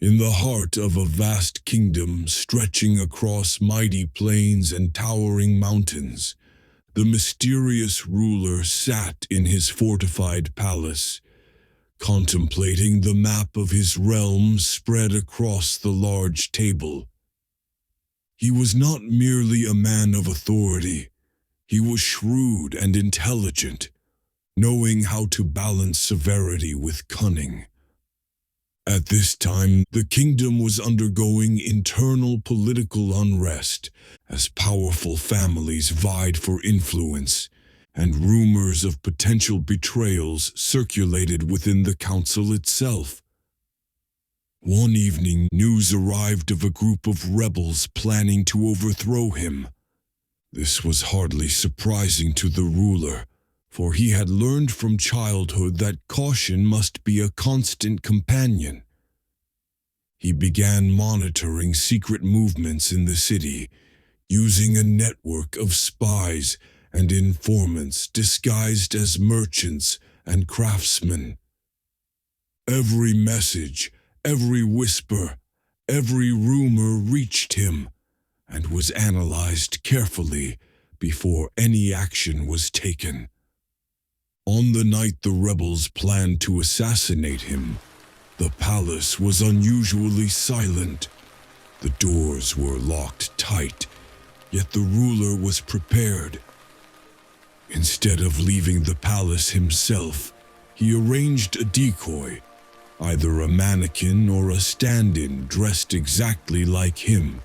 In the heart of a vast kingdom stretching across mighty plains and towering mountains, the mysterious ruler sat in his fortified palace, contemplating the map of his realm spread across the large table. He was not merely a man of authority. He was shrewd and intelligent, knowing how to balance severity with cunning. At this time, the kingdom was undergoing internal political unrest as powerful families vied for influence, and rumors of potential betrayals circulated within the council itself. One evening, news arrived of a group of rebels planning to overthrow him. This was hardly surprising to the ruler, for he had learned from childhood that caution must be a constant companion. He began monitoring secret movements in the city, using a network of spies and informants disguised as merchants and craftsmen. Every message, every whisper, every rumor reached him and was analyzed carefully before any action was taken. On the night the rebels planned to assassinate him, the palace was unusually silent. The doors were locked tight, yet the ruler was prepared. Instead of leaving the palace himself, he arranged a decoy, either a mannequin or a stand-in dressed exactly like him,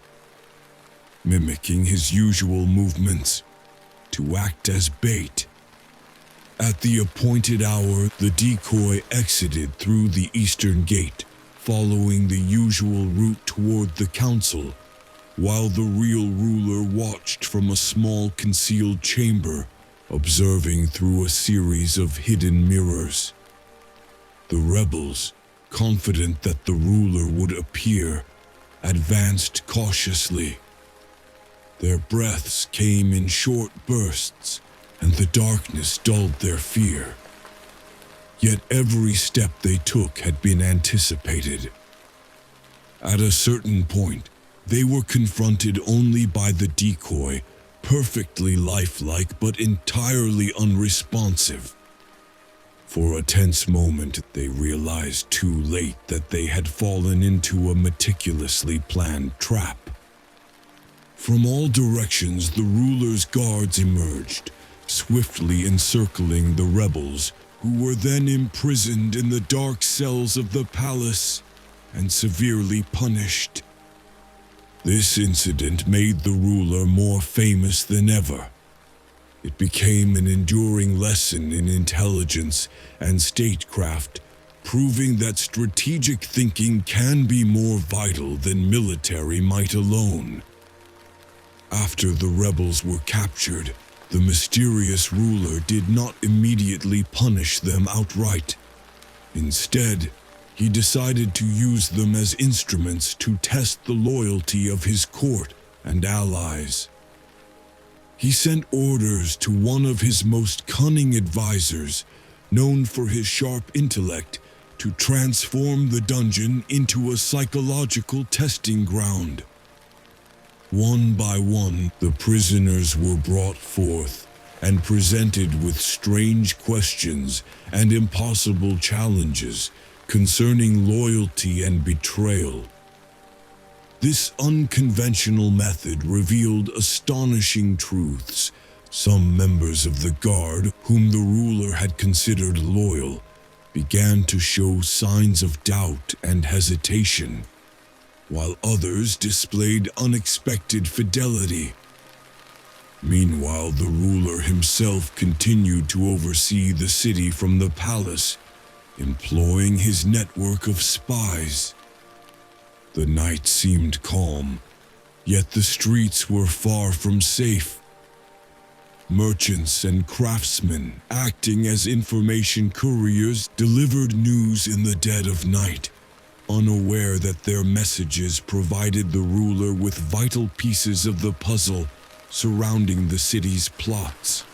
mimicking his usual movements, to act as bait. At the appointed hour, the decoy exited through the eastern gate, following the usual route toward the council, while the real ruler watched from a small concealed chamber, observing through a series of hidden mirrors. The rebels, confident that the ruler would appear, advanced cautiously. Their breaths came in short bursts, and the darkness dulled their fear. Yet every step they took had been anticipated. At a certain point, they were confronted only by the decoy, perfectly lifelike but entirely unresponsive. For a tense moment, they realized too late that they had fallen into a meticulously planned trap. From all directions, the ruler's guards emerged, swiftly encircling the rebels, who were then imprisoned in the dark cells of the palace and severely punished. This incident made the ruler more famous than ever. It became an enduring lesson in intelligence and statecraft, proving that strategic thinking can be more vital than military might alone. After the rebels were captured, the mysterious ruler did not immediately punish them outright. Instead, he decided to use them as instruments to test the loyalty of his court and allies. He sent orders to one of his most cunning advisors, known for his sharp intellect, to transform the dungeon into a psychological testing ground. One by one, the prisoners were brought forth and presented with strange questions and impossible challenges concerning loyalty and betrayal. This unconventional method revealed astonishing truths. Some members of the guard, whom the ruler had considered loyal, began to show signs of doubt and hesitation, while others displayed unexpected fidelity. Meanwhile, the ruler himself continued to oversee the city from the palace, employing his network of spies. The night seemed calm, yet the streets were far from safe. Merchants and craftsmen, acting as information couriers, delivered news in the dead of night, unaware that their messages provided the ruler with vital pieces of the puzzle surrounding the city's plots.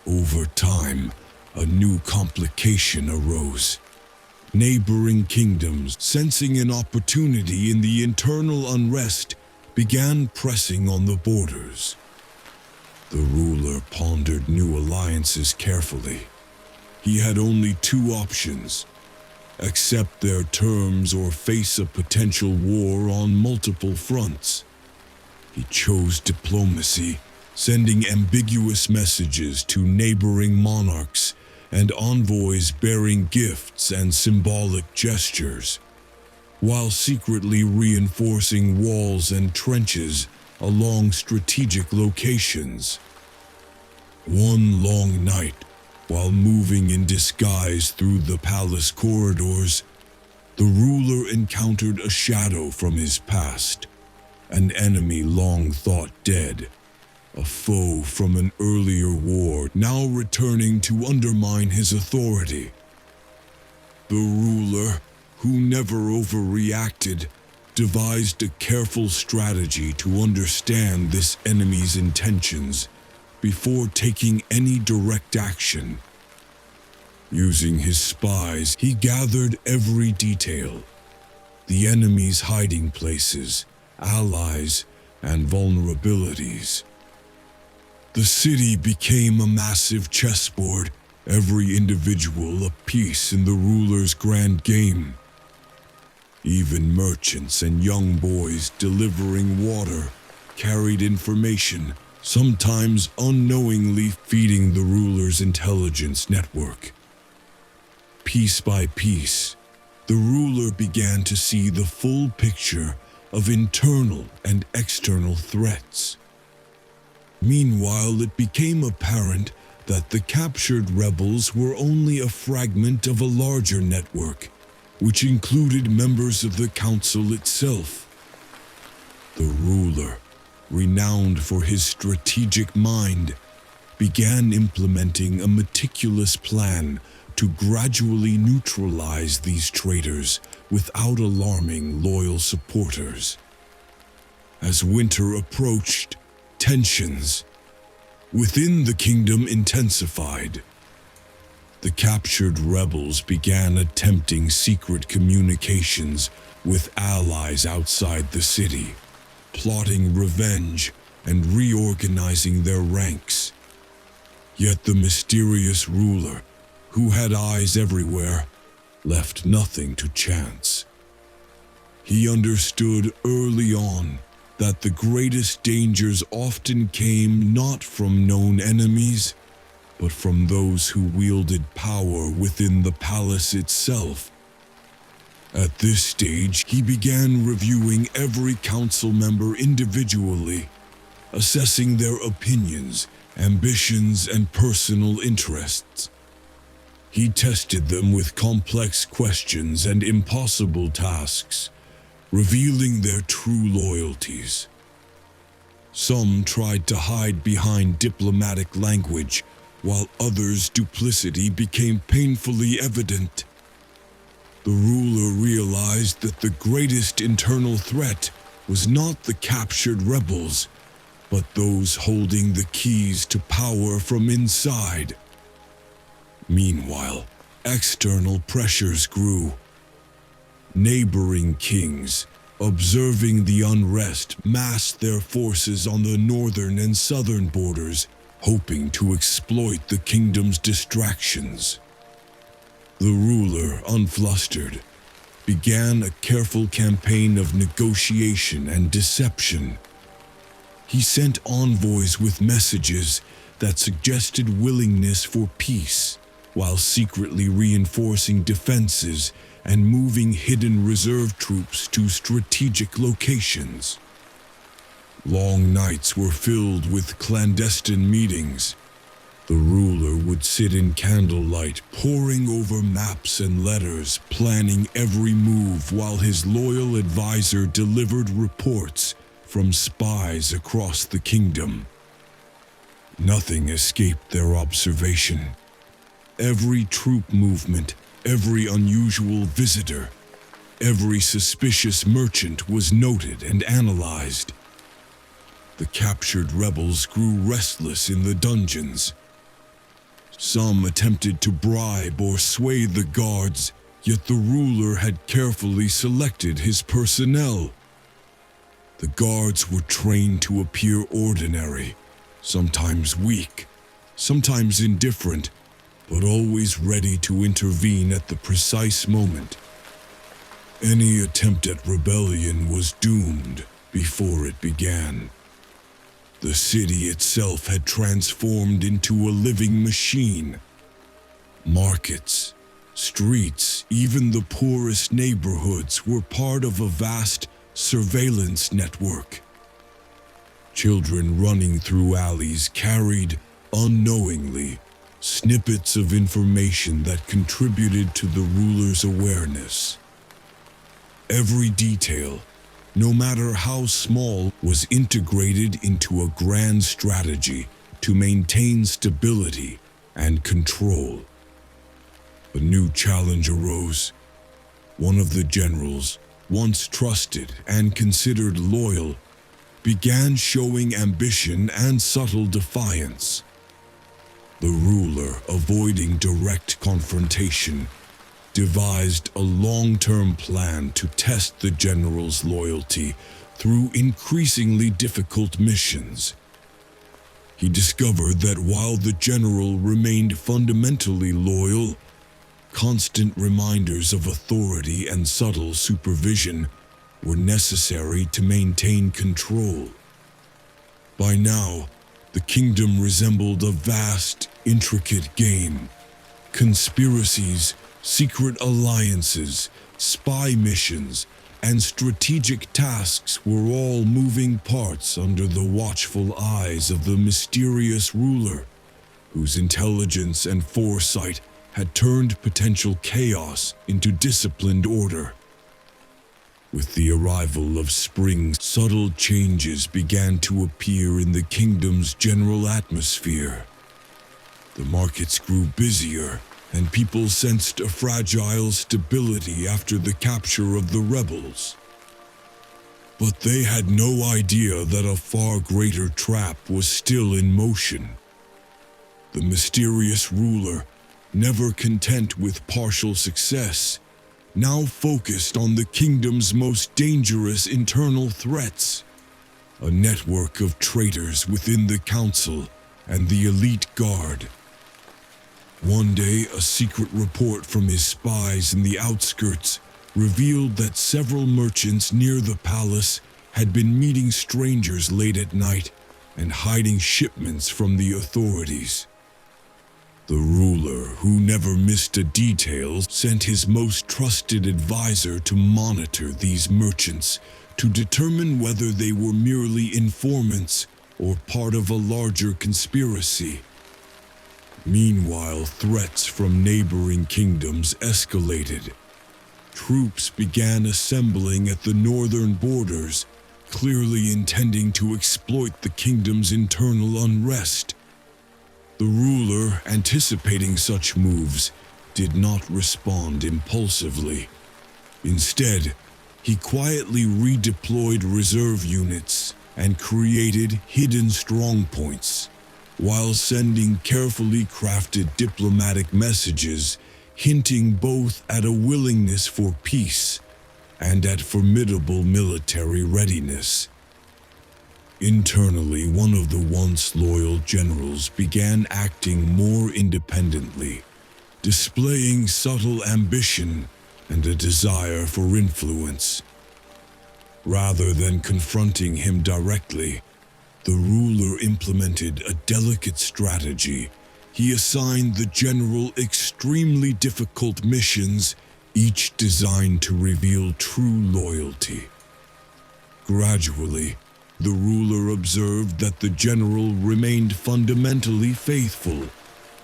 Over time, a new complication arose. Neighboring kingdoms, sensing an opportunity in the internal unrest, began pressing on the borders. The ruler pondered new alliances carefully. He had only two options: accept their terms or face a potential war on multiple fronts. He chose diplomacy, sending ambiguous messages to neighboring monarchs and envoys bearing gifts and symbolic gestures, while secretly reinforcing walls and trenches along strategic locations. One long night, while moving in disguise through the palace corridors, the ruler encountered a shadow from his past, an enemy long thought dead, a foe from an earlier war now returning to undermine his authority. The ruler, who never overreacted, devised a careful strategy to understand this enemy's intentions before taking any direct action. Using his spies, he gathered every detail: the enemy's hiding places, allies, and vulnerabilities. The city became a massive chessboard, every individual a piece in the ruler's grand game. Even merchants and young boys delivering water carried information, sometimes unknowingly feeding the ruler's intelligence network. Piece by piece, the ruler began to see the full picture of internal and external threats. Meanwhile, it became apparent that the captured rebels were only a fragment of a larger network, which included members of the council itself. The ruler, renowned for his strategic mind, began implementing a meticulous plan to gradually neutralize these traitors without alarming loyal supporters. As winter approached, tensions within the kingdom intensified. The captured rebels began attempting secret communications with allies outside the city, plotting revenge and reorganizing their ranks. Yet the mysterious ruler, who had eyes everywhere, left nothing to chance. He understood early on that the greatest dangers often came not from known enemies, but from those who wielded power within the palace itself. At this stage, he began reviewing every council member individually, assessing their opinions, ambitions, and personal interests. He tested them with complex questions and impossible tasks, revealing their true loyalties. Some tried to hide behind diplomatic language, while others' duplicity became painfully evident. The ruler realized that the greatest internal threat was not the captured rebels, but those holding the keys to power from inside. Meanwhile, external pressures grew. Neighboring kings, observing the unrest, massed their forces on the northern and southern borders, hoping to exploit the kingdom's distractions. The ruler, unflustered, began a careful campaign of negotiation and deception. He sent envoys with messages that suggested willingness for peace, while secretly reinforcing defenses and moving hidden reserve troops to strategic locations. Long nights were filled with clandestine meetings. The ruler would sit in candlelight, poring over maps and letters, planning every move while his loyal advisor delivered reports from spies across the kingdom. Nothing escaped their observation. Every troop movement, every unusual visitor, every suspicious merchant was noted and analyzed. The captured rebels grew restless in the dungeons. Some attempted to bribe or sway the guards, Yet the ruler had carefully selected his personnel. The guards were trained to appear ordinary, sometimes weak, sometimes indifferent, but always ready to intervene at the precise moment. Any attempt at rebellion was doomed before it began. The city itself had transformed into a living machine. Markets, streets, even the poorest neighborhoods were part of a vast surveillance network. Children running through alleys carried, unknowingly, snippets of information that contributed to the ruler's awareness. Every detail, no matter how small, was integrated into a grand strategy to maintain stability and control. A new challenge arose. One of the generals, once trusted and considered loyal, began showing ambition and subtle defiance. The ruler, avoiding direct confrontation, devised a long-term plan to test the general's loyalty through increasingly difficult missions. He discovered that while the general remained fundamentally loyal, constant reminders of authority and subtle supervision were necessary to maintain control. By now, the kingdom resembled a vast, intricate game. Conspiracies, secret alliances, spy missions, and strategic tasks were all moving parts under the watchful eyes of the mysterious ruler, whose intelligence and foresight had turned potential chaos into disciplined order. With the arrival of spring, subtle changes began to appear in the kingdom's general atmosphere. The markets grew busier, and people sensed a fragile stability after the capture of the rebels. But they had no idea that a far greater trap was still in motion. The mysterious ruler, never content with partial success, now focused on the kingdom's most dangerous internal threats. A network of traitors within the council and the elite guard. One day, a secret report from his spies in the outskirts revealed that several merchants near the palace had been meeting strangers late at night and hiding shipments from the authorities. The ruler, who never missed a detail, sent his most trusted advisor to monitor these merchants to determine whether they were merely informants or part of a larger conspiracy. Meanwhile, threats from neighboring kingdoms escalated. Troops began assembling at the northern borders, clearly intending to exploit the kingdom's internal unrest. The ruler, anticipating such moves, did not respond impulsively. Instead, he quietly redeployed reserve units and created hidden strongpoints, while sending carefully crafted diplomatic messages hinting both at a willingness for peace and at formidable military readiness. Internally, one of the once loyal generals began acting more independently, displaying subtle ambition and a desire for influence. Rather than confronting him directly, the ruler implemented a delicate strategy. He assigned the general extremely difficult missions, each designed to reveal true loyalty. Gradually, the ruler observed that the general remained fundamentally faithful,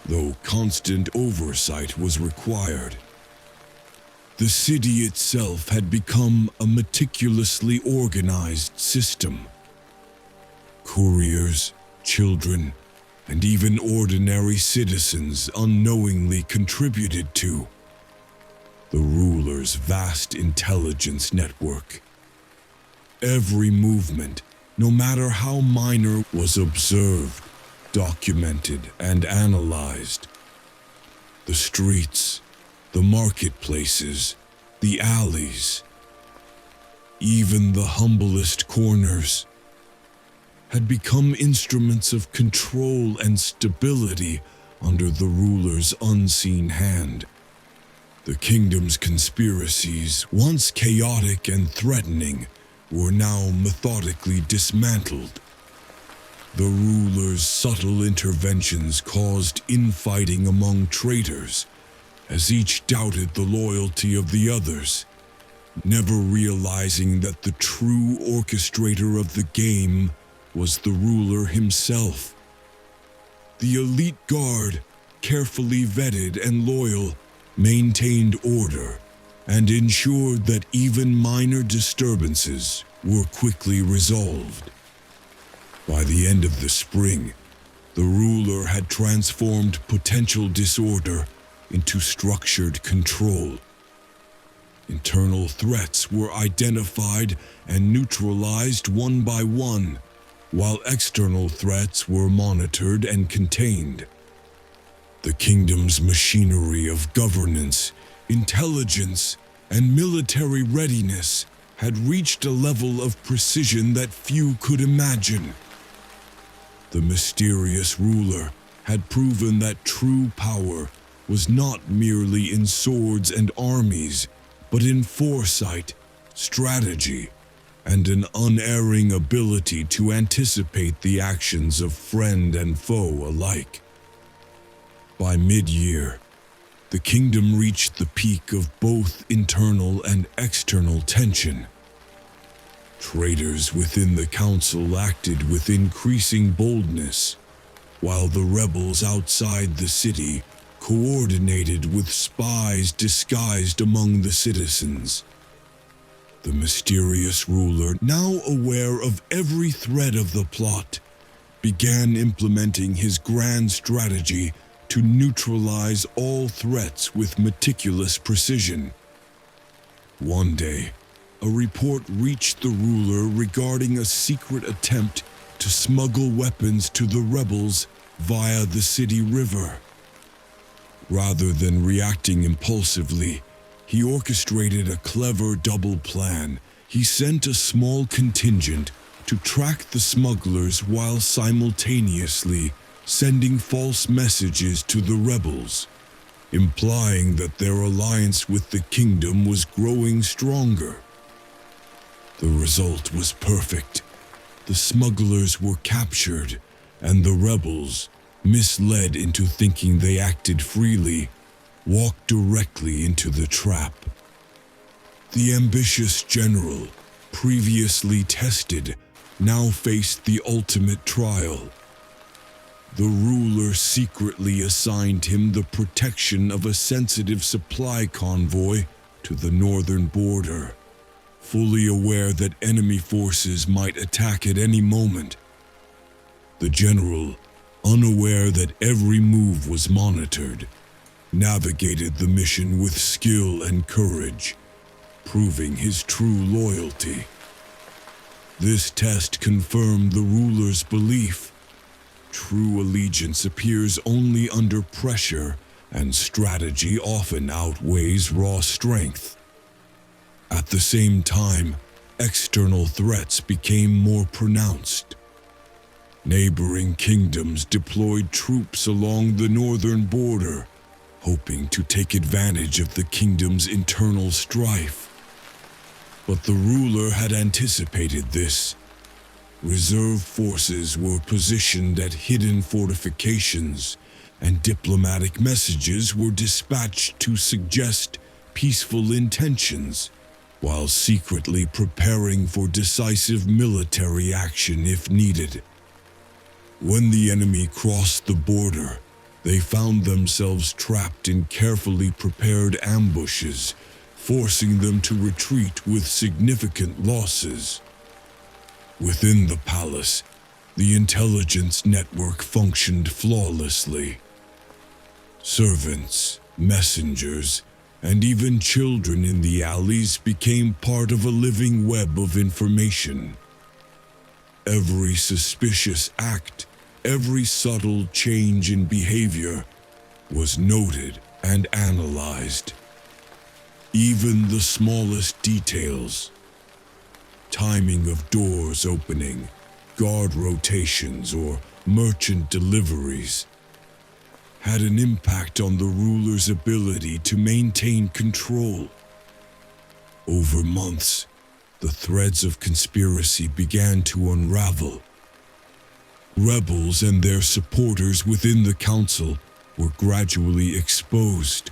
though constant oversight was required. The city itself had become a meticulously organized system. Couriers, children, and even ordinary citizens unknowingly contributed to the ruler's vast intelligence network. Every movement, no matter how minor, was observed, documented, and analyzed. The streets, the marketplaces, the alleys, even the humblest corners, had become instruments of control and stability under the ruler's unseen hand. The kingdom's conspiracies, once chaotic and threatening, were now methodically dismantled. The ruler's subtle interventions caused infighting among traitors, as each doubted the loyalty of the others, never realizing that the true orchestrator of the game was the ruler himself. The elite guard, carefully vetted and loyal, maintained order and ensured that even minor disturbances were quickly resolved. By the end of the spring, the ruler had transformed potential disorder into structured control. Internal threats were identified and neutralized one by one, while external threats were monitored and contained. The kingdom's machinery of governance, intelligence, and military readiness had reached a level of precision that few could imagine. The mysterious ruler had proven that true power was not merely in swords and armies, but in foresight, strategy, and an unerring ability to anticipate the actions of friend and foe alike. By mid-year, the kingdom reached the peak of both internal and external tension. Traitors within the council acted with increasing boldness, while the rebels outside the city coordinated with spies disguised among the citizens. The mysterious ruler, now aware of every thread of the plot, began implementing his grand strategy to neutralize all threats with meticulous precision. One day, a report reached the ruler regarding a secret attempt to smuggle weapons to the rebels via the city river. Rather than reacting impulsively, he orchestrated a clever double plan. He sent a small contingent to track the smugglers while simultaneously sending false messages to the rebels, implying that their alliance with the kingdom was growing stronger. The result was perfect. The smugglers were captured, and the rebels, misled into thinking they acted freely, walked directly into the trap. The ambitious general, previously tested, now faced the ultimate trial. The ruler secretly assigned him the protection of a sensitive supply convoy to the northern border, fully aware that enemy forces might attack at any moment. The general, unaware that every move was monitored, navigated the mission with skill and courage, proving his true loyalty. This test confirmed the ruler's belief. True allegiance appears only under pressure, and strategy often outweighs raw strength. At the same time, external threats became more pronounced. Neighboring kingdoms deployed troops along the northern border, hoping to take advantage of the kingdom's internal strife. But the ruler had anticipated this. Reserve forces were positioned at hidden fortifications, and diplomatic messages were dispatched to suggest peaceful intentions, while secretly preparing for decisive military action if needed. When the enemy crossed the border, they found themselves trapped in carefully prepared ambushes, forcing them to retreat with significant losses. Within the palace, the intelligence network functioned flawlessly. Servants, messengers, and even children in the alleys became part of a living web of information. Every suspicious act, every subtle change in behavior was noted and analyzed, Even the smallest details, timing of doors opening, guard rotations, or merchant deliveries, had an impact on the ruler's ability to maintain control. Over months, the threads of conspiracy began to unravel. Rebels and their supporters within the council were gradually exposed,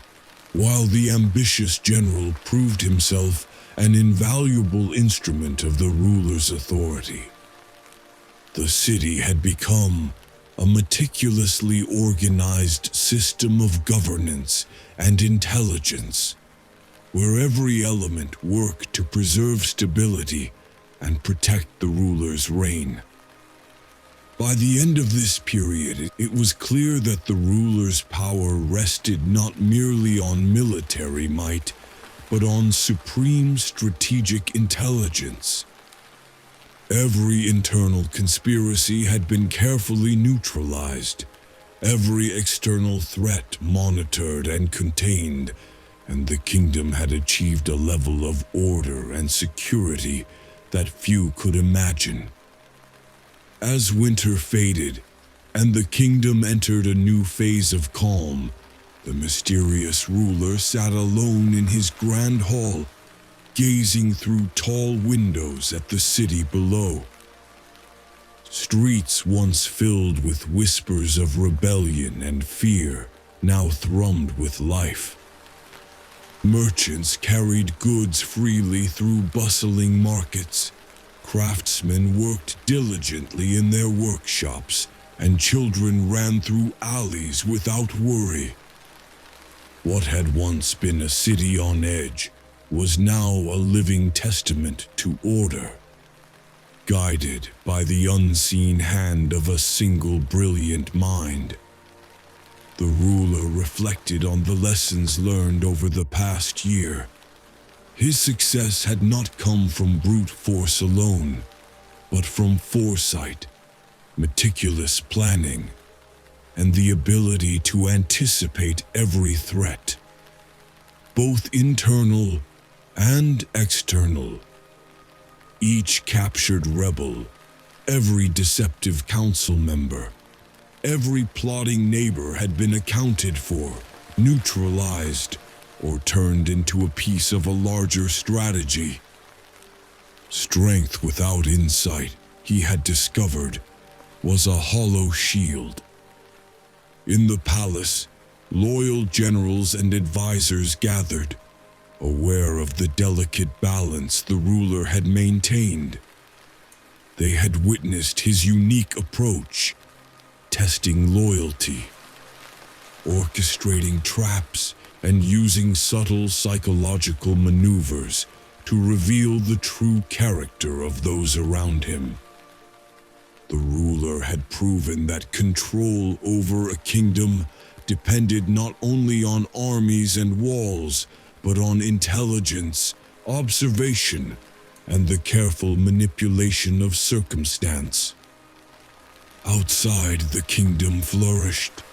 while the ambitious general proved himself an invaluable instrument of the ruler's authority. The city had become a meticulously organized system of governance and intelligence, where every element worked to preserve stability and protect the ruler's reign. By the end of this period, it was clear that the ruler's power rested not merely on military might, but on supreme strategic intelligence. Every internal conspiracy had been carefully neutralized, every external threat monitored and contained, and the kingdom had achieved a level of order and security that few could imagine. As winter faded, and the kingdom entered a new phase of calm, the mysterious ruler sat alone in his grand hall, gazing through tall windows at the city below. Streets once filled with whispers of rebellion and fear now thrummed with life. Merchants carried goods freely through bustling markets. Craftsmen worked diligently in their workshops, and children ran through alleys without worry. What had once been a city on edge was now a living testament to order, guided by the unseen hand of a single brilliant mind. The ruler reflected on the lessons learned over the past year. His success had not come from brute force alone, but from foresight, meticulous planning, and the ability to anticipate every threat, both internal and external. Each captured rebel, every deceptive council member, every plotting neighbor had been accounted for, neutralized, or turned into a piece of a larger strategy. Strength without insight, he had discovered, was a hollow shield. In the palace, loyal generals and advisors gathered, aware of the delicate balance the ruler had maintained. They had witnessed his unique approach, testing loyalty, orchestrating traps, and using subtle psychological maneuvers to reveal the true character of those around him. The ruler had proven that control over a kingdom depended not only on armies and walls, but on intelligence, observation, and the careful manipulation of circumstance. Outside the kingdom flourished.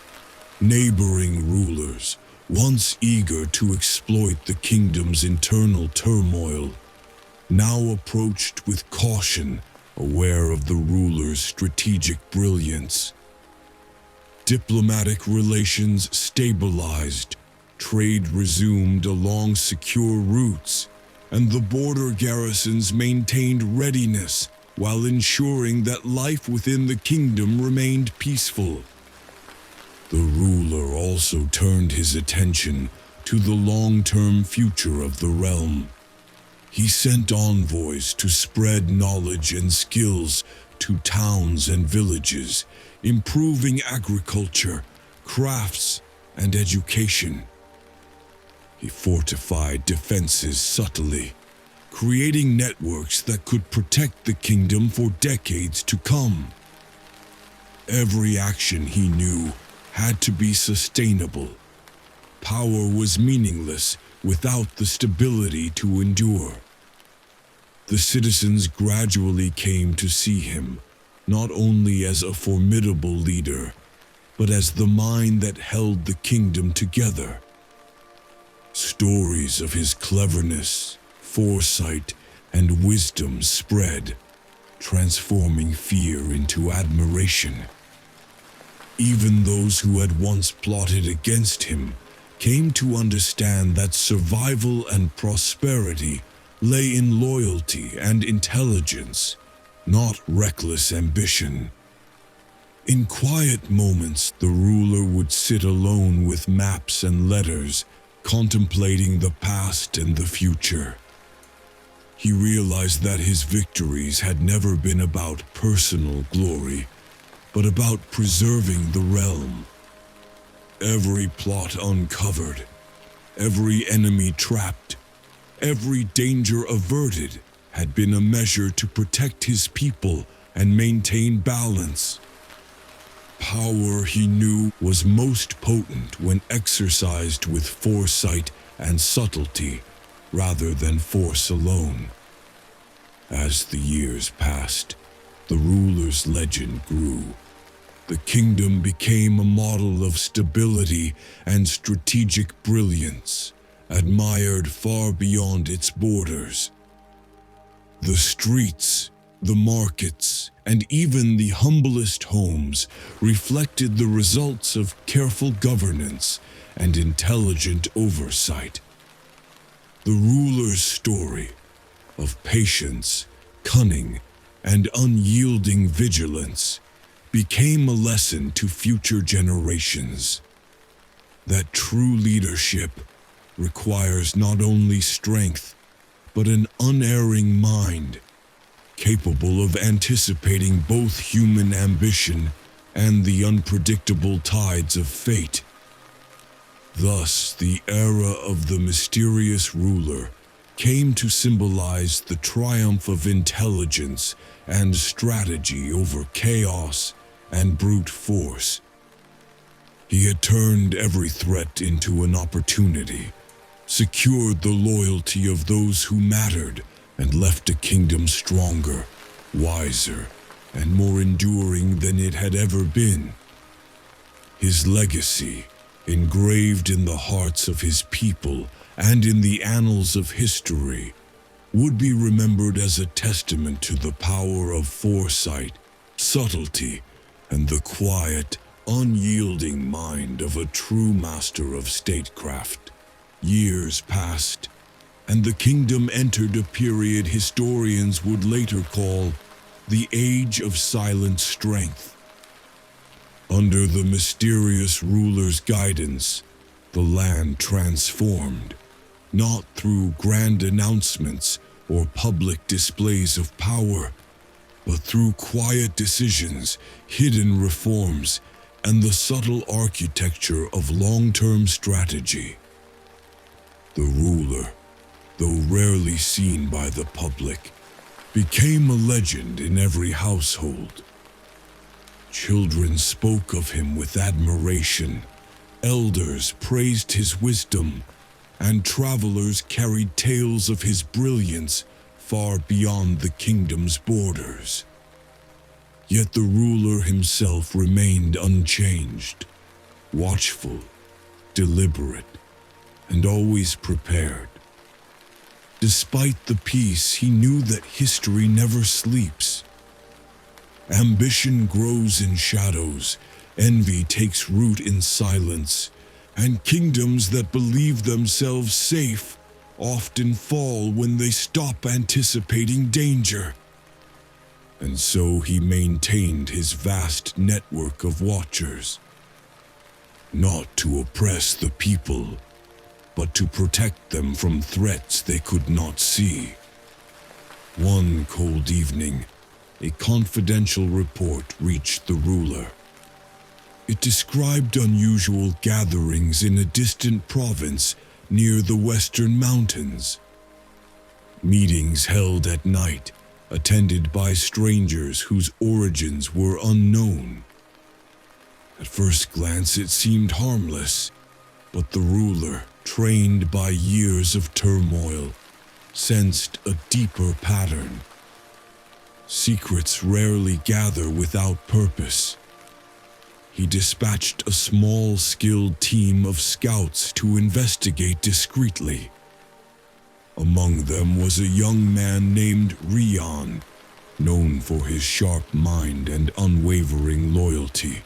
Neighboring rulers, once eager to exploit the kingdom's internal turmoil, now approached with caution, aware of the ruler's strategic brilliance. Diplomatic relations stabilized, trade resumed along secure routes, and the border garrisons maintained readiness while ensuring that life within the kingdom remained peaceful. The ruler also turned his attention to the long-term future of the realm. He sent envoys to spread knowledge and skills to towns and villages, improving agriculture, crafts, and education. He fortified defenses subtly, creating networks that could protect the kingdom for decades to come. Every action he knew had to be sustainable. Power was meaningless without the stability to endure. The citizens gradually came to see him, not only as a formidable leader, but as the mind that held the kingdom together. Stories of his cleverness, foresight, and wisdom spread, transforming fear into admiration. Even those who had once plotted against him came to understand that survival and prosperity lay in loyalty and intelligence, not reckless ambition. In quiet moments, the ruler would sit alone with maps and letters, contemplating the past and the future. He realized that his victories had never been about personal glory, but about preserving the realm. Every plot uncovered, every enemy trapped, every danger averted had been a measure to protect his people and maintain balance. Power, he knew, was most potent when exercised with foresight and subtlety rather than force alone. As the years passed, the ruler's legend grew. The kingdom became a model of stability and strategic brilliance, admired far beyond its borders. The streets, the markets, and even the humblest homes reflected the results of careful governance and intelligent oversight. The ruler's story of patience, cunning, and unyielding vigilance became a lesson to future generations. That true leadership requires not only strength, but an unerring mind, capable of anticipating both human ambition and the unpredictable tides of fate. Thus, the era of the mysterious ruler came to symbolize the triumph of intelligence and strategy over chaos and brute force. He had turned every threat into an opportunity, secured the loyalty of those who mattered, and left a kingdom stronger, wiser, and more enduring than it had ever been. His legacy, engraved in the hearts of his people and in the annals of history, would be remembered as a testament to the power of foresight, subtlety, and the quiet, unyielding mind of a true master of statecraft. Years passed, and the kingdom entered a period historians would later call the Age of Silent Strength. Under the mysterious ruler's guidance, the land transformed, not through grand announcements or public displays of power, but through quiet decisions, hidden reforms, and the subtle architecture of long-term strategy. The ruler, though rarely seen by the public, became a legend in every household. Children spoke of him with admiration, elders praised his wisdom, and travelers carried tales of his brilliance far beyond the kingdom's borders. Yet the ruler himself remained unchanged, watchful, deliberate, and always prepared. Despite the peace, he knew that history never sleeps. Ambition grows in shadows, envy takes root in silence, and kingdoms that believe themselves safe often fall when they stop anticipating danger. And so he maintained his vast network of watchers, not to oppress the people, but to protect them from threats they could not see. One cold evening, a confidential report reached the ruler. It described unusual gatherings in a distant province near the western mountains. Meetings held at night, attended by strangers whose origins were unknown. At first glance it seemed harmless, but the ruler, trained by years of turmoil, sensed a deeper pattern. Secrets rarely gather without purpose. he dispatched a small, skilled team of scouts to investigate discreetly. Among them was a young man named Rion, known for his sharp mind and unwavering loyalty.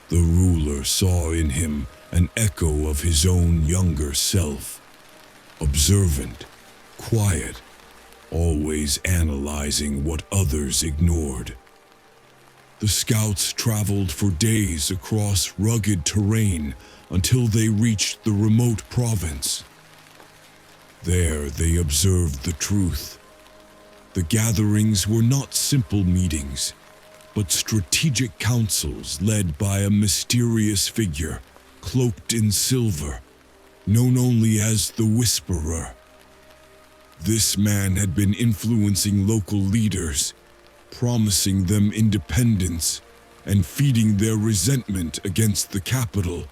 The ruler saw in him an echo of his own younger self, observant, quiet, always analyzing what others ignored. The scouts traveled for days across rugged terrain until they reached the remote province. There they observed the truth. The gatherings were not simple meetings, but strategic councils led by a mysterious figure, cloaked in silver, known only as the Whisperer. This man had been influencing local leaders, promising them independence and feeding their resentment against the capital.